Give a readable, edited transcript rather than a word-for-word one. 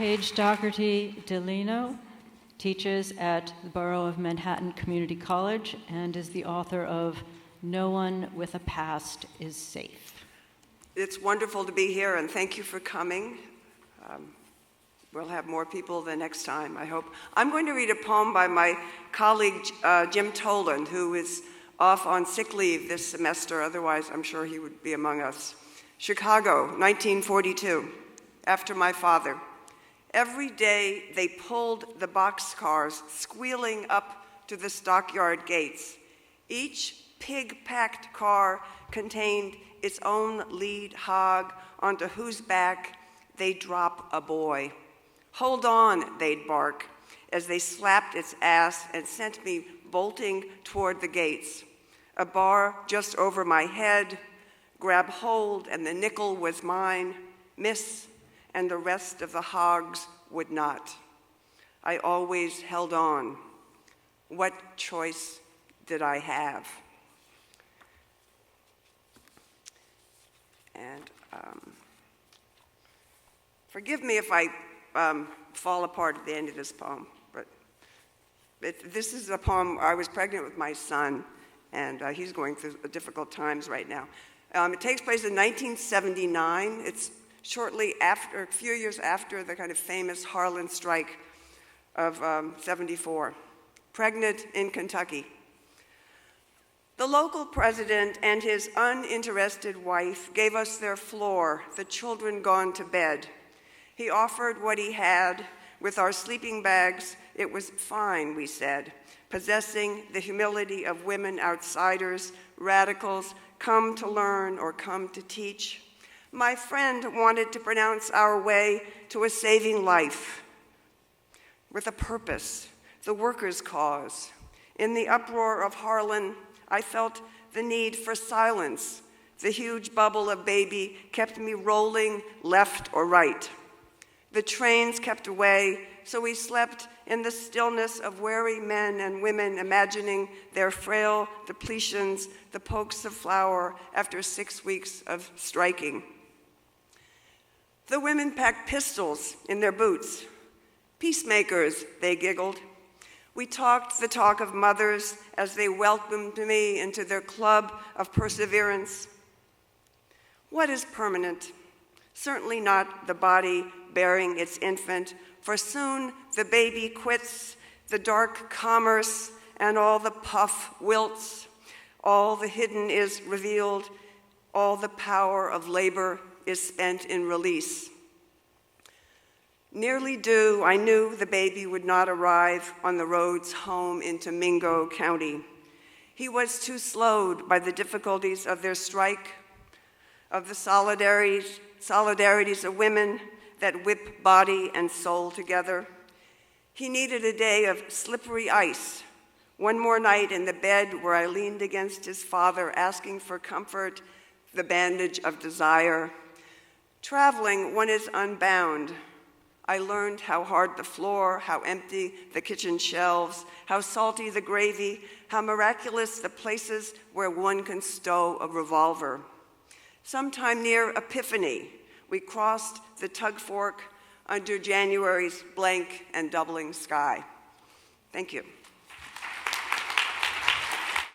Paige Dougherty Delano teaches at the Borough of Manhattan Community College and is the author of No One with a Past is Safe. It's wonderful to be here, and thank you for coming. We'll have more people the next time, I hope. I'm going to read a poem by my colleague, Jim Toland, who is off on sick leave this semester. Otherwise, I'm sure he would be among us. Chicago, 1942, after my father. Every day they pulled the boxcars, squealing up to the stockyard gates. Each pig-packed car contained its own lead hog onto whose back they'd drop a boy. Hold on, they'd bark, as they slapped its ass and sent me bolting toward the gates. A bar just over my head, grab hold, and the nickel was mine, miss, and the rest of the hogs would not. I always held on. What choice did I have? And forgive me if I fall apart at the end of this poem, but this is a poem. I was pregnant with my son, and he's going through difficult times right now. It takes place in 1979. It's shortly after, a few years after the kind of famous Harlan strike of 74. Pregnant in Kentucky. The local president and his uninterested wife gave us their floor, the children gone to bed. He offered what he had. With our sleeping bags, it was fine, we said, possessing the humility of women outsiders, radicals, come to learn or come to teach. My friend wanted to pronounce our way to a saving life with a purpose, the workers' cause. In the uproar of Harlan, I felt the need for silence. The huge bubble of baby kept me rolling left or right. The trains kept away, so we slept in the stillness of weary men and women imagining their frail depletions, the pokes of flour after 6 weeks of striking. The women packed pistols in their boots. Peacemakers, they giggled. We talked the talk of mothers as they welcomed me into their club of perseverance. What is permanent? Certainly not the body bearing its infant, for soon the baby quits the dark commerce and all the puff wilts. All the hidden is revealed. All the power of labor is spent in release. Nearly due, I knew the baby would not arrive on the roads home into Mingo County. He was too slowed by the difficulties of their strike, of the solidarities of women that whip body and soul together. He needed a day of slippery ice, one more night in the bed where I leaned against his father, asking for comfort, the bandage of desire. Traveling, one is unbound. I learned how hard the floor, how empty the kitchen shelves, how salty the gravy, how miraculous the places where one can stow a revolver. Sometime near Epiphany, we crossed the tug fork under January's blank and doubling sky. Thank you.